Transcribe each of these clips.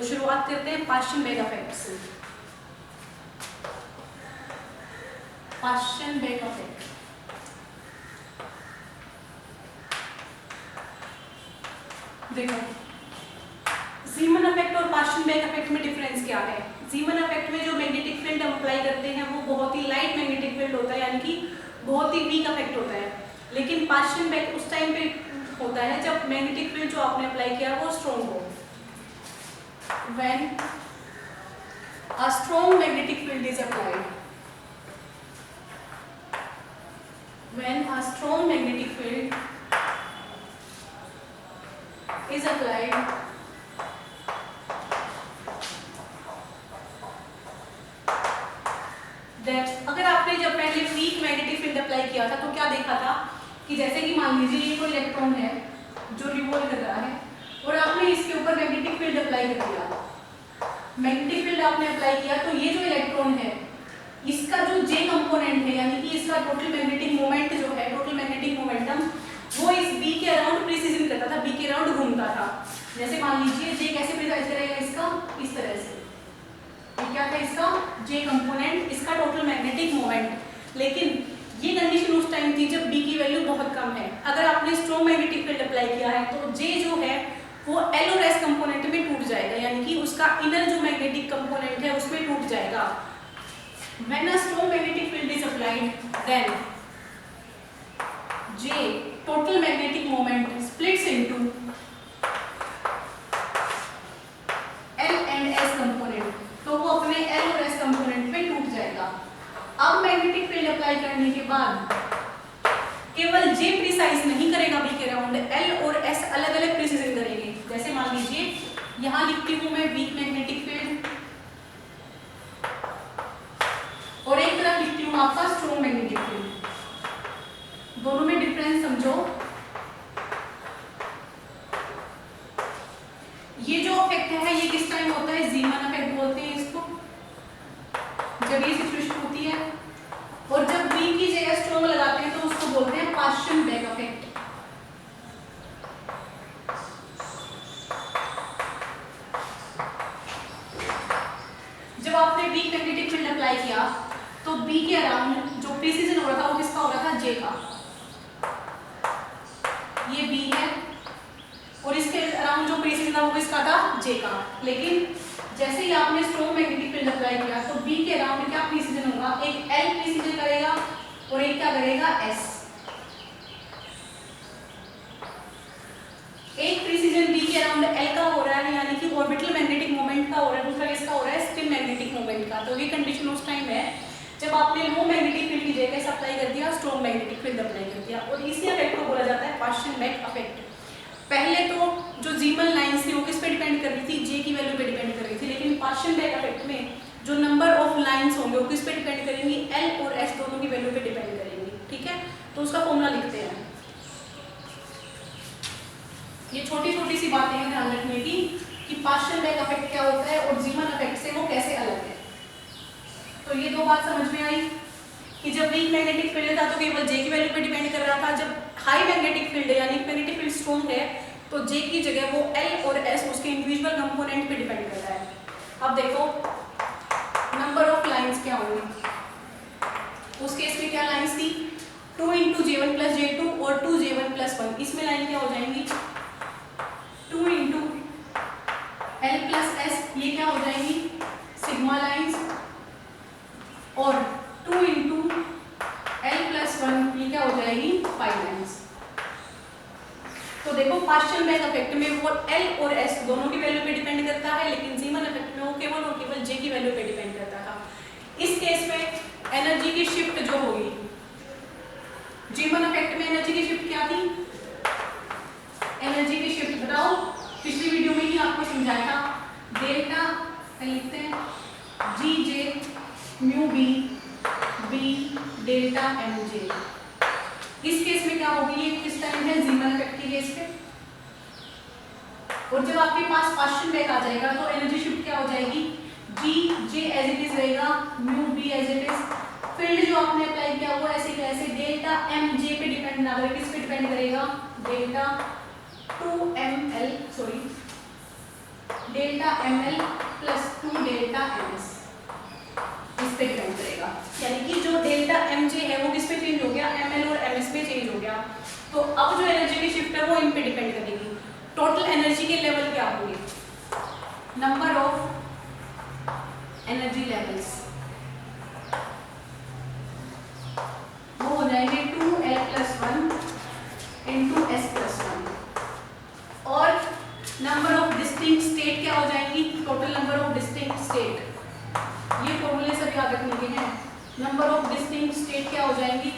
शुरुआत करते हैं पाश्चन बैक इफेक्ट से। पाश्चन बैक इफेक्ट, देखो जीमन इफेक्ट और पाश्चन बैक इफेक्ट में डिफरेंस क्या है। जीमन इफेक्ट में जो मैग्नेटिक फील्ड हम अप्लाई करते हैं वो बहुत ही लाइट मैग्नेटिक फील्ड होता है, यानी कि बहुत ही वीक इफेक्ट होता है। लेकिन पाश्चन बैक उस टाइम पे होता है जब मैग्नेटिक फील्ड जो आपने अप्लाई किया वो स्ट्रॉन्ग हो। When a strong magnetic field is applied, when a strong magnetic field is applied, that अगर आपने जब पहले वीक मैग्नेटिक फील्ड अप्लाई किया था तो क्या देखा था कि जैसे कि मान लीजिए ये कोई इलेक्ट्रॉन है जो रिवॉल्व कर रहा है और आपने इसके ऊपर मैग्नेटिक फील्ड अप्लाई कर दिया। मैग्नेटिक फील्ड आपने अप्लाई किया तो ये जो इलेक्ट्रॉन है इसका जो जे कंपोनेंट है, यानी कि इसका टोटल मैग्नेटिक मोमेंट जो है, टोटल मैग्नेटिक मोमेंटम वो इस बी के अराउंड प्रिसिजन करता था, बी के अराउंड घूमता था। जैसे मान लीजिए जे कैसे प्रिसाइज करेगा इसका, इस तरह से, ये क्या था इसका जे कंपोनेंट, इसका टोटल मैग्नेटिक मोमेंट। लेकिन ये कंडीशन उस टाइम थी जब बी की वैल्यू बहुत कम है। अगर आपने स्ट्रॉन्ग मैग्नेटिक फील्ड अप्लाई किया है तो जे जो है वो एल और एस कंपोनेंट में टूट जाएगा, यानी कि उसका इनर जो मैग्नेटिक कंपोनेंट है उसमें टूट जाएगा। When a strong magnetic field is applied, then J total magnetic moment splits into L and S component, तो वो अपने L और S कंपोनेंट में टूट जाएगा। अब मैग्नेटिक फील्ड अप्लाई करने के बाद केवल J प्रिसाइज नहीं करेगा बी के अराउंड, L और S अलग अलग प्रिसाइज करेंगे। जैसे मान लीजिए यहाँ लिखती हूँ मैं वीक मैग्नेटिक फील्ड और एक तरफ लिखती हूँ आपका स्ट्रॉन्ग मैग्नेटिक फील्ड। दोनों में डिफरेंस समझो। ये जो इफेक्ट है ये किस टाइम होता है, जीमन इफेक्ट बोलते हैं इसको, जब ये सिचुएशन होती है। और जब वीक की जगह स्ट्रॉन्ग लगाते हैं तो उसको बोलते हैं पाश्चन बैक इफेक्ट। जब आपने वीक मैग्नेटिक फील्ड अप्लाई किया तो बी के अराउंड जो प्रिसिजन हो रहा था वो किसका हो रहा था, जे का। ये बी है और इसके अराउंड जो प्रिसिजन था वो किसका था, जे का। लेकिन जैसे ही आपने स्ट्रॉन्ग मैग्नेटिक फील्ड अप्लाई किया तो बी के अराउंड क्या प्रिसिजन होगा, एक एल प्रिसिजन करेगा और एक क्या करेगा, एस। एक प्रिसिजन बी के अराउंड एल का हो रहा है, यानी कि ऑर्बिटल मैग्नेटिक मोमेंट का हो रहा है, दूसरा किसका हो रहा है, स्पिन मैग्नेटिक मोमेंट का। तो ये कंडीशन उस टाइम है जब आपने लो मैग्नेटिक फील्ड की जगह अप्लाई कर दिया, स्ट्रॉन्ग मैग्नेटिक फील्ड अप्लाई कर दिया। और इसी इफेक्ट को बोला जाता है पाश्चन बैक इफेक्ट। पहले तो जो जीमन लाइंस थी वो किस पे डिपेंड कर रही थी, जे की वैल्यू पे डिपेंड कर रही थी। लेकिन पाश्चन बैक इफेक्ट में जो नंबर ऑफ लाइंस होंगे वो किस पे डिपेंड करेंगी, एल और एस दोनों की वैल्यू पे डिपेंड करेंगी। ठीक है, तो उसका फॉर्मूला लिखते हैं। ये छोटी छोटी सी बातें हैं ध्यान रखने की कि पाश्चन बैक इफेक्ट क्या होता है और जीमन इफेक्ट से वो कैसे अलग है। तो ये दो बात समझ में आई कि जब वीक मैग्नेटिक फील्ड था तो केवल जे की वैल्यू पे डिपेंड कर रहा था। जब हाई मैग्नेटिक फील्ड है यानी मैग्नेटिक फील्ड स्ट्रॉन्ग है तो जे की जगह वो एल और एस उसके इंडिविजुअल कंपोनेंट पे डिपेंड कर रहा है। अब देखो नंबर ऑफ लाइंस क्या होंगी। उस केस में क्या लाइंस थी, 2 × J1 + J2 और 2 J1 + 1। इसमें लाइन क्या हो जाएंगी, 2 × L + S, ये क्या हो जाएंगी सिग्मा लाइंस। और 2 × L + 1 ये क्या हो जाएगी पाई लाइंस। तो देखो पाश्चन बैक इफेक्ट में वो L और S दोनों की वैल्यू पे डिपेंड करता है, लेकिन जीमन इफेक्ट में वो केवल और केवल J की वैल्यू पे डिपेंड करता था। इस केस में एनर्जी की शिफ्ट जो होगी, जीमन इफेक्ट में एनर्जी की शिफ्ट क्या थी, एनर्जी की शिफ्ट बताओ, पिछली वीडियो में ही आपको समझाया था। डेल्टा लिखते हैं GJ mu B B delta mj। इस केस में क्या होगी, ये किस टाइम है, जीमन इफेक्ट के केस पे। और जब आपके पास पाश्चन बैक आ जाएगा तो एनर्जी शिफ्ट क्या हो जाएगी, G एज इट इज रहेगा, mu B as it is. Field जो आपने अप्लाई किया वो ऐसे कैसे, डेल्टा mj पे डिपेंड ना करे, किस पे डिपेंड करेगा, delta 2ml delta ml plus 2 delta ms, इस पे डिपेंड करेगा। यानी कि जो डेल्टा mj है वो किस पे चेंज हो गया, ml और ms पे चेंज हो गया। तो अब जो एनर्जी की शिफ्ट है वो इन पे डिपेंड करेगी। टोटल एनर्जी के लेवल क्या होंगे, नंबर ऑफ एनर्जी लेवल्स वो हो जाएंगे 2l plus 1 into S plus 1, और नंबर ऑफ डिस्टिंक्ट स्टेट क्या हो जाएंगी, total number of distinct state, ये फॉर्मूले सब याद रखने के हैं। नंबर ऑफ डिस्टिंक्ट स्टेट क्या हो जाएंगी,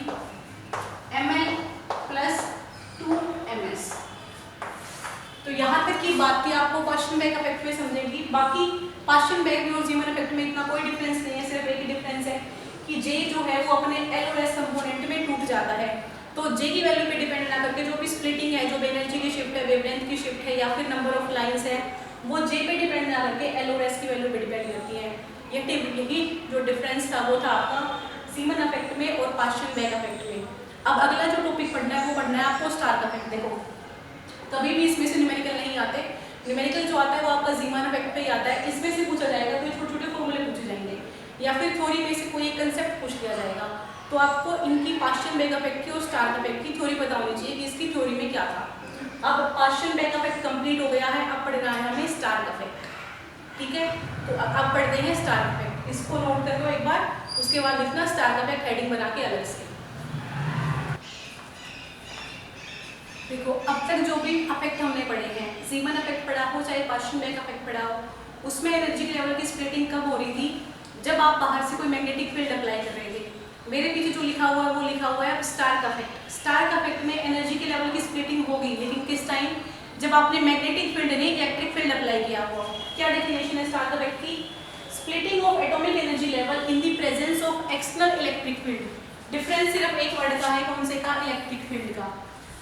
ml प्लस 2 ms। तो यहाँ तक की बात थी, आपको पार्शियल बैक इफेक्ट में समझेंगी। बाकी पार्शियल बैक में और जीवन इफेक्ट में इतना कोई डिफरेंस नहीं है, सिर्फ एक ही डिफरेंस है कि जे जो है वो अपने एल और एस कंपोनेंट में टूट जाता है। तो जे की वैल्यू पे डिपेंड ना करके जो भी स्प्लिटिंग है, जो भी एनर्जी की शिफ्ट है, वेवलेंथ की शिफ्ट है या फिर नंबर ऑफ लाइंस है, वो जे पे डिपेंड ना करके एल और एस की वैल्यू पे डिपेंड करती है। यही जो डिफरेंस था वो था आपका सीमन इफेक्ट में और पार्शियल बैक इफेक्ट में। अब अगला जो टॉपिक पढ़ना है वो पढ़ना है आपको स्टार्क इफेक्ट। देखो कभी भी इसमें से न्यूमेरिकल नहीं आते, न्यूमेरिकल जो आता है वो आपका जीमान इफेक्ट पे ही आता है। इसमें से पूछा जाएगा तो छोटे छोटे फॉर्मूले पूछे जाएंगे या फिर थ्योरी में से कोई एक कंसेप्ट पूछ लिया जाएगा। तो आपको इनकी पार्शियल बैक इफेक्ट की और स्टार्क इफेक्ट की थ्योरी पता होनी चाहिए कि इसकी थ्योरी में क्या था। अब पार्शियल बैक इफेक्ट कंप्लीट हो गया है, अब पढ़ना है हमें स्टार्क इफेक्ट। ठीक है, तो अब पढ़ते हैं स्टार्क इफेक्ट। इसको नोट कर लो एक बार, उसके बाद लिखना स्टार्क इफेक्ट हेडिंग बना के अलग से। देखो अब तक जो भी इफेक्ट हमने पढ़े हैं, सीमन इफेक्ट पढ़ा हो चाहे पार्शियल बैक इफेक्ट पढ़ा हो, उसमें एनर्जी के लेवल की स्प्लिटिंग कब हो रही थी, जब आप बाहर से कोई मैग्नेटिक फील्ड अप्लाई कर रहे थे। मेरे पीछे जो लिखा हुआ है वो लिखा हुआ है स्टार्क इफेक्ट। स्टार्क इफेक्ट में एनर्जी के लेवल की स्प्लिटिंग होगी, लेकिन किस टाइम, जब आपने मैग्नेटिक फील्ड नहीं इलेक्ट्रिक फील्ड अप्लाई किया हुआ। क्या डेफिनेशन है स्टार्क इफेक्ट की, splitting of atomic energy level in the presence of external electric field. Difference सिर्फ एक वर्ड का है, कौन से का, इलेक्ट्रिक फील्ड का।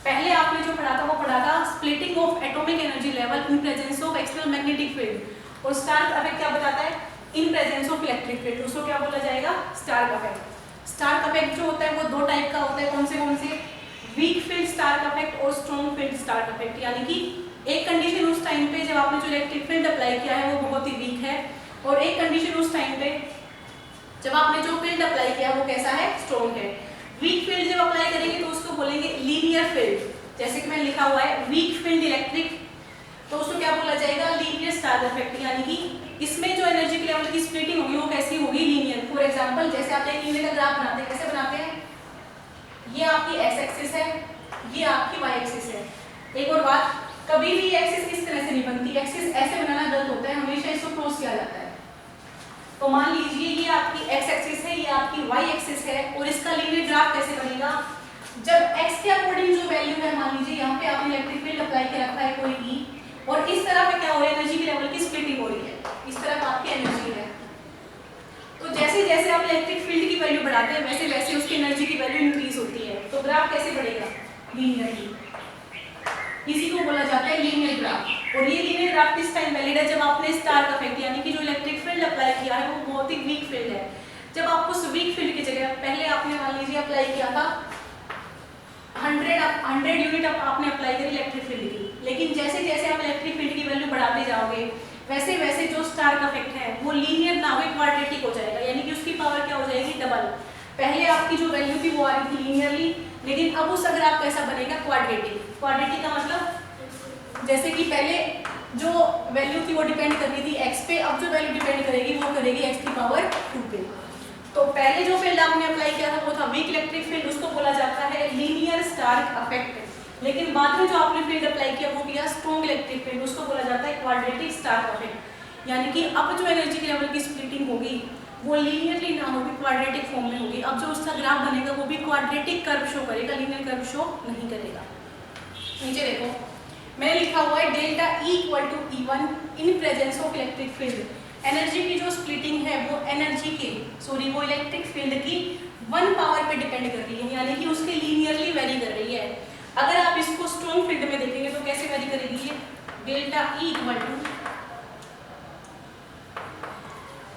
पहले आपने जो पढ़ा था वो पढ़ा था splitting of atomic energy level in presence of external magnetic field, और स्टार्क इफेक्ट क्या बताता है, इन प्रेजेंस ऑफ इलेक्ट्रिक फील्ड। उसको क्या बोला जाएगा, स्टार्क इफेक्ट। स्टार्क इफेक्ट जो होता है वो दो टाइप का होता है, कौन से, वीक फील्ड स्टार्क इफेक्ट और स्ट्रॉन्ग फील्ड स्टार्क इफेक्ट। यानी कि एक कंडीशन उस टाइम पे जब आपने जो इलेक्ट्रिक फील्ड अप्लाई किया है वो बहुत ही वीक है, और एक कंडीशन उस टाइम पे जब आपने जो फील्ड अप्लाई किया वो कैसा है, स्ट्रॉन्ग है। वीक फील्ड जब अप्लाई करेंगे तो उसको बोलेंगे लीनियर फील्ड। जैसे कि मैं लिखा हुआ है वीक फील्ड इलेक्ट्रिक, तो उसको क्या बोला जाएगा, लीनियर स्टार्क इफेक्ट। यानी कि इसमें जो एनर्जी के लेवल की स्प्लिटिंग होगी वो कैसी होगी, लीनियर। फॉर एग्जांपल जैसे आप एक लीनियर का ग्राफ बनाते हैं, कैसे बनाते हैं, ये आपकी एक्स एक्सिस है, ये आपकी वाई एक्सिस है। एक और बात, कभी भी एक्सिस इस तरह से नहीं बनती, एक्सिस ऐसे बनाना गलत होता है, हमेशा इसको क्रॉस किया जाता है। तो मान लीजिए ये आपकी एक्स एक्सिस है, ये आपकी वाई एक्सिस है, और इसका लीनियर ग्राफ कैसे बनेगा, जब x के अकॉर्डिंग जो वैल्यू है, मान लीजिए यहाँ पे आपने इलेक्ट्रिक फील्ड अप्लाई किया रखा है कोई भी, और इस तरह पे क्या हो रहा है, एनर्जी के लेवल की स्प्लिटिंग हो रही है, इस तरफ आपकी एनर्जी है। तो जैसे जैसे आप इलेक्ट्रिक फील्ड की वैल्यू बढ़ाते हैं वैसे वैसे उसकी एनर्जी की वैल्यू इंक्रीज होती है। तो ग्राफ कैसे बढ़ेगा, लीनियरली, इसी को बोला जाता है लीनियर ग्राफ। और ये लीनियर ग्राफ किस टाइम वैलिड है, जब आपने स्टार्क इफेक्ट यानी कि जो इलेक्ट्रिक फील्ड अप्लाई किया है वो बहुत ही वीक फील्ड है। जब आप उस वीक फील्ड की जगह पहले आपने मान लीजिए अप्लाई किया था 100 यूनिट आपने अप्लाई करी इलेक्ट्रिक फील्ड की, लेकिन जैसे जैसे आप इलेक्ट्रिक फील्ड की वैल्यू बढ़ाते जाओगे वैसे वैसे जो स्टार्क इफेक्ट है वो लीनियर ना हो, क्वाड्रेटिक हो जाएगा। यानी कि उसकी पावर क्या हो जाएगी, डबल। पहले आपकी जो वैल्यू थी वो आ रही थी लीनियरली, लेकिन अब उसका ग्राफ कैसा बनेगा, क्वाड्रेटिक। क्वाड्रेटिक का मतलब जैसे कि पहले जो वैल्यू थी वो डिपेंड कर रही थी x पे, अब जो वैल्यू डिपेंड करेगी वो करेगी x की पावर 2 पे। तो पहले जो फील्ड आपने अप्लाई किया था वो था वीक इलेक्ट्रिक फील्ड, उसको बोला जाता है लीनियर स्टार्क इफेक्ट। लेकिन बाद में जो आपने फील्ड अप्लाई किया वो किया स्ट्रॉन्ग इलेक्ट्रिक फील्ड, उसको बोला जाता है क्वाड्रेटिक स्टार्क इफेक्ट। यानी कि अब जो एनर्जी के लेवल की स्प्लिटिंग होगी वो लीनियरली ना होगी, क्वाड्रेटिक फॉर्म में होगी। अब जो उसका ग्राफ बनेगा वो भी क्वाड्रेटिक कर्व शो करेगा, लीनियर कर्व शो नहीं करेगा। नीचे देखो मैंने लिखा हुआ है delta E equal to E1 in presence of electric field. Energy की जो स्प्लिटिंग है वो वो इलेक्ट्रिक फील्ड की 1 पावर पे डिपेंड कर रही है, यानी कि उसके लीनियरली वेरी कर रही है। अगर आप इसको स्ट्रॉन्ग फील्ड में देखेंगे तो कैसे वेरी करेगी, ये delta E equal to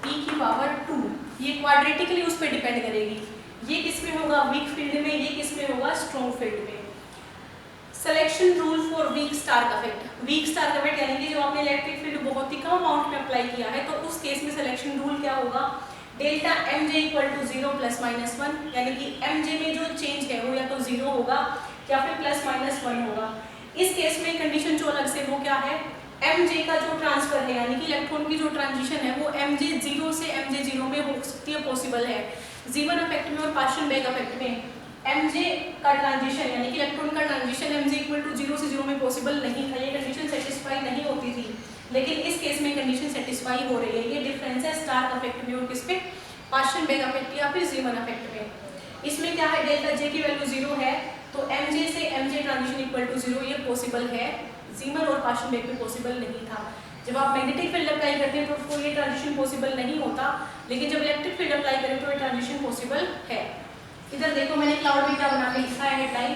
E की पावर 2, ये क्वाड्रेटिकली उस पर डिपेंड करेगी। ये किस में होगा, वीक फील्ड में, ये किस में होगा, स्ट्रॉन्ग फील्ड में। Selection rule for weak Stark effect. Weak Stark effect यानी कि जो आपने इलेक्ट्रिक फील्ड बहुत ही कम अमाउंट में अप्लाई किया है, तो उस केस में सिलेक्शन रूल क्या होगा, delta M J equal to 0 plus minus 1, यानी कि एम जे में जो चेंज है वो या तो 0 होगा या फिर प्लस माइनस 1 होगा। इस केस में कंडीशन जो अलग से वो क्या है, एम जे का जो ट्रांसफर है यानी कि इलेक्ट्रॉन की जो ट्रांजिशन है वो एम जे 0 से एम जे 0 में हो सकती है, पॉसिबल है। जीवन इफेक्ट में और पार्शियल बैक इफेक्ट में एम जे का ट्रांजिशन यानी कि इलेक्ट्रॉन का transition M J equal to 0 से 0 में पॉसिबल नहीं था, ये कंडीशन सेटिस्फाई नहीं होती थी, लेकिन इस केस में कंडीशन सेटिस्फाई हो रही है। ये डिफरेंस है स्टार्क इफेक्ट में और किस पे, पार्शियल बैक इफेक्ट या फिर जीवन इफेक्ट में। इसमें क्या है, डेल्टा जे की वैल्यू 0 है तो एम जे से M J transition equal to 0 ये पॉसिबल है, जीवन और पार्शियल बैक में पॉसिबल नहीं था। जब आप मैग्नेटिक फील्ड अप्लाई करते हैं तो ये ट्रांजिशन पॉसिबल नहीं होता, लेकिन जब इलेक्ट्रिक फील्ड अप्लाई करें तो ये ट्रांजिशन पॉसिबल है। इधर देखो मैंने क्लाउड में क्या बना के लिखा है headline,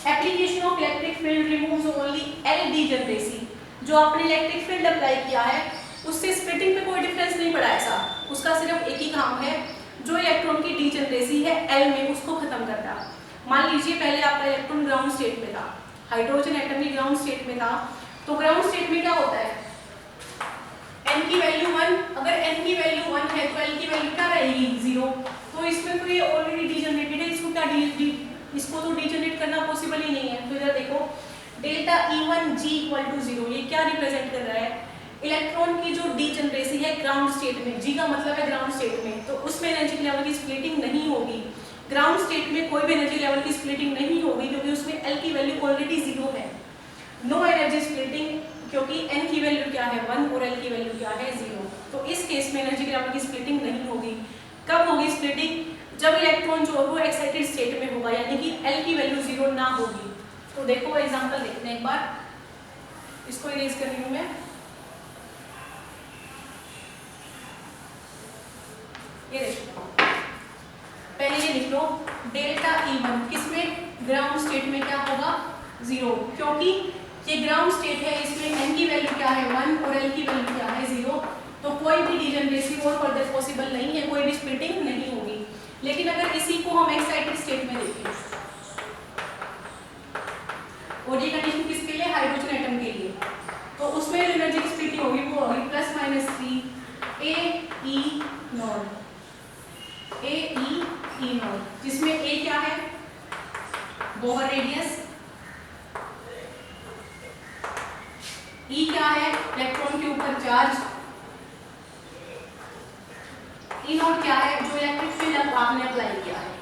application of electric field removes only L degeneracy. जो आपने इलेक्ट्रिक फील्ड अप्लाई किया है उससे स्प्लिटिंग पे कोई डिफरेंस नहीं पड़ा ऐसा, उसका सिर्फ एक ही काम है, जो इलेक्ट्रॉन की डीजेनरेसी है एल में उसको खत्म करना। मान लीजिए पहले आपका इलेक्ट्रॉन ग्राउंड स्टेट में था, हाइड्रोजन एटम भी ग्राउंड स्टेट में था, तो ग्राउंड स्टेट में क्या होता है, n की वैल्यू 1, अगर n की वैल्यू 1 है तो l की वैल्यू क्या रहेगी 0, तो इसमें तो ये ऑलरेडी डीजनरेटेड है, इसको क्या इसको तो डीजनरेट करना पॉसिबल ही नहीं है। तो इधर देखो डेल्टा E1G इक्वल टू 0, ये क्या रिप्रेजेंट कर रहा है, इलेक्ट्रॉन की जो डीजनरेसी है ग्राउंड स्टेट में, G का मतलब है ग्राउंड स्टेट में, तो उसमें एनर्जी लेवल की स्प्लिटिंग नहीं होगी। ग्राउंड स्टेट में कोई भी एनर्जी लेवल की स्प्लिटिंग नहीं होगी क्योंकि उसमें L की वैल्यू ऑलरेडी 0 है, नो एनर्जी स्प्लिटिंग, क्योंकि n की वैल्यू क्या है 1 और l की वैल्यू क्या है 0। तो इस केस में एनर्जी लेवल की स्प्लिटिंग नहीं होगी। कब होगी स्प्लिटिंग, जब इलेक्ट्रॉन जो है वो एक्साइटेड स्टेट में होगा, यानी कि l की वैल्यू 0 ना होगी। तो देखो एग्जांपल देखते हैं एक बार, इसको इरेज कर रही हूं मैं, ये देखो पहले ये लिख लो डेल्टा E1 किसमें, ग्राउंड स्टेट में क्या होगा 0, क्योंकि ये ग्राउंड स्टेट है, इसमें n की वैल्यू क्या है 1 और l की वैल्यू क्या है 0, तो कोई भी डीजनरेसी और फर्दर पॉसिबल नहीं है, कोई भी स्प्लिटिंग नहीं होगी। लेकिन अगर इसी को हम एक्साइटेड स्टेट में देखें, और ये कंडीशन किसके लिए, हाइड्रोजन एटम के लिए, तो उसमें एनर्जी की स्प्लिटिंग होगी वो होगी प्लस माइनस 3 AE0, AE0, जिसमें A क्या है बोहर रेडियस, E क्या है इलेक्ट्रॉन के ऊपर चार्ज, E0 क्या है जो इलेक्ट्रिक फील्ड आपने अप्लाई किया है,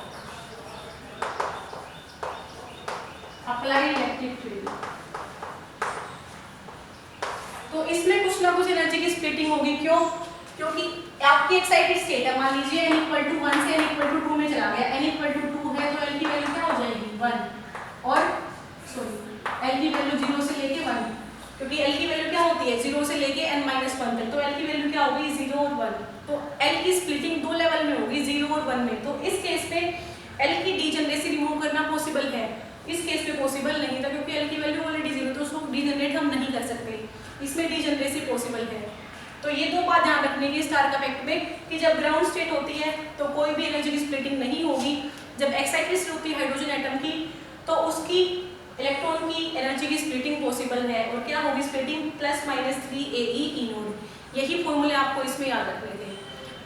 अप्लाई इलेक्ट्रिक फील्ड। तो इसमें कुछ ना कुछ एनर्जी की स्प्लिटिंग होगी, क्यों, क्योंकि आपकी एक्साइटेड स्टेट है, मान लीजिए n इक्वल टू 1 से n इक्वल टू 2 में चला गया, n इक्वल टू 2 है तो l की वैल्यू क्या हो जाएगी 1, और सॉरी l की वैल्यू 0 से लेके 1, क्योंकि l की वैल्यू क्या होती है 0 से लेके n माइनस 1 तक, तो l की वैल्यू क्या होगी 0 और 1, तो l की स्प्लिटिंग दो लेवल में होगी 0 और 1 में। तो इस केस में l की डीजनरेसी रिमूव करना पॉसिबल है, इस केस में पॉसिबल नहीं था क्योंकि l की वैल्यू ऑलरेडी 0, तो उसको डीजनरेट हम नहीं कर सकते, इसमें डीजनरेसी पॉसिबल है। तो ये दो बात ध्यान रखने की स्टार्क इफेक्ट में, कि जब ग्राउंड स्टेट होती है तो कोई भी एनर्जी की स्प्लिटिंग नहीं होगी, जब एक्साइटेड स्टेट होती है हाइड्रोजन एटम की तो उसकी इलेक्ट्रॉन की एनर्जी की स्प्लिटिंग पॉसिबल है, और क्या होगी स्प्लिटिंग प्लस माइनस 3 AE0। यही फॉर्मूले आपको इसमें याद रखने थे।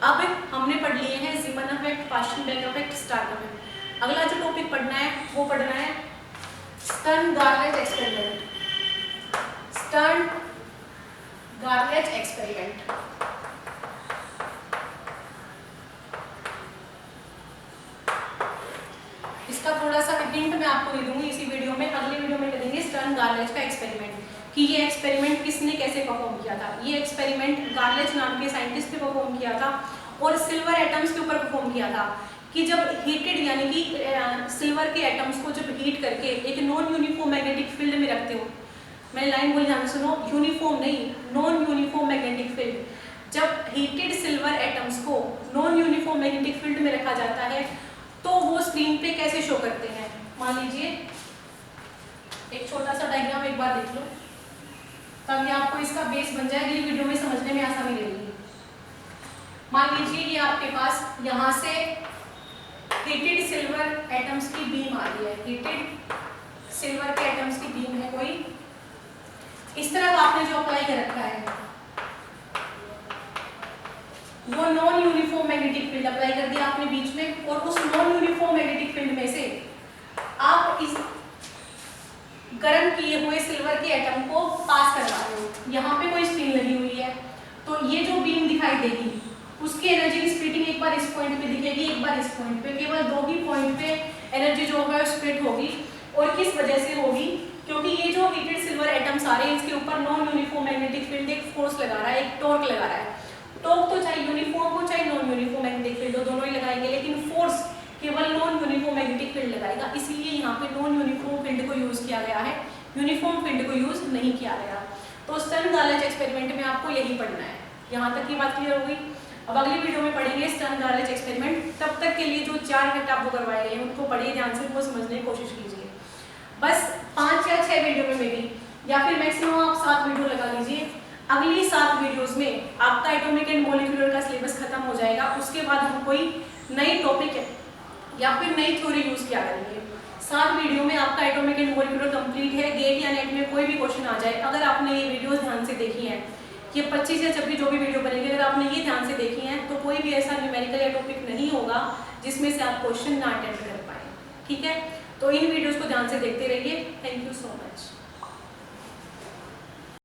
अब हमने पढ़ लिए हैं जीमन effect, partial Back effect, Stark effect. अगला जो टॉपिक पढ़ना है वो पढ़ना है स्टर्न गार्लेट एक्सपेरिमेंट, स्टर्न गार्लेट एक्सपेरिमेंट। इसका थोड़ा सा हिंट मैं आपको दे दूंगी इसी वीडियो में, अगले वीडियो में करेंगे स्टर्न गार्लेट का एक्सपेरिमेंट, कि ये एक्सपेरिमेंट किसने कैसे परफॉर्म किया था। ये एक्सपेरिमेंट गार्लेट नाम के साइंटिस्ट ने परफॉर्म किया था और सिल्वर एटम्स के ऊपर परफॉर्म किया था, कि जब हीटेड यानी कि सिल्वर के एटम्स को जब हीट करके एक नॉन यूनिफॉर्म मैग्नेटिक फील्ड में रखते हो, मैंने लाइन बोली ध्यान से सुनो, यूनिफॉर्म नहीं नॉन यूनिफॉर्म मैग्नेटिक फील्ड, जब हीटेड सिल्वर एटम्स को नॉन यूनिफॉर्म मैग्नेटिक फील्ड में रखा जाता है तो वो स्क्रीन पे कैसे शो करते हैं। मान लीजिए एक छोटा सा डायग्राम एक बार देख लो ताकि आपको इसका बेस बन जाए, अगली वीडियो में समझने में आसानी रहेगी। मान लीजिए ये आपके पास यहाँ से हीटेड सिल्वर एटम्स की बीम आ रही है, हीटेड सिल्वर के एटम्स की बीम है कोई, इस तरफ आपने जो अप्लाई कर रखा है वो non uniform magnetic field apply कर दिया आपने बीच में, और उस नॉन यूनिफॉर्म मैग्नेटिक फील्ड में से आप इस गर्म किए हुए सिल्वर के एटम को पास करवा रहे हो। यहाँ पे कोई स्क्रीन लगी हुई है, तो ये जो बीम दिखाई देगी उसकी एनर्जी की स्प्लिटिंग एक बार इस पॉइंट पे दिखेगी, एक बार इस पॉइंट पे, केवल दो ही पॉइंट पे एनर्जी जो होगा स्प्लिट होगी। और किस वजह से होगी? क्योंकि ये जो हीटेड सिल्वर एटम्स आ रहे हैं इसके ऊपर नॉन यूनिफॉर्म मैग्नेटिक फील्ड एक फोर्स लगा रहा है, एक टॉर्क लगा रहा है। टॉर्क तो चाहे यूनिफॉर्म हो चाहे नॉन यूनिफॉर्म मैग्नेटिक फील्ड हो, दोनों ही लगाएंगे, लेकिन फोर्स केवल नॉन यूनिफॉर्म मैग्नेटिक फील्ड लगाएगा। इसीलिए यहाँ पे नॉन यूनिफॉर्म फील्ड को यूज किया गया है, यूनिफॉर्म फील्ड को यूज नहीं किया गया। तो स्टर्न-गार्लिच एक्सपेरिमेंट में आपको यही पढ़ना है। यहाँ तक की बात क्लियर हो गई। अब अगली वीडियो में पढ़ेंगे स्टर्न-गार्लिच एक्सपेरिमेंट। तब तक के लिए जो 4 घंटे आपको करवाए गए उनको पढ़िए ध्यान से, वो समझने की कोशिश कीजिए। बस 5 या 6 वीडियो में मेरी, या फिर मैक्सिमम आप 7 वीडियो लगा लीजिए। अगली 7 वीडियोस में आपका एटॉमिक एंड मॉलिक्यूलर का सिलेबस खत्म हो जाएगा। उसके बाद हम कोई नई टॉपिक या फिर नई थ्योरी यूज किया करेंगे। 7 वीडियो में आपका एटॉमिक एंड मॉलिक्यूलर कंप्लीट है। गेट या नेट में कोई भी क्वेश्चन आ जाए, अगर आपने ये वीडियोस ध्यान से देखी हैं, ये 25 या 26 जो भी वीडियो बनेगी, अगर आपने ये ध्यान से देखी हैं तो कोई भी ऐसा न्यूमेरिकल या टॉपिक नहीं होगा जिसमें से आप क्वेश्चन ना अटेम्प्ट कर पाए। ठीक है, तो इन वीडियोस को ध्यान से देखते रहिए। Thank you so much.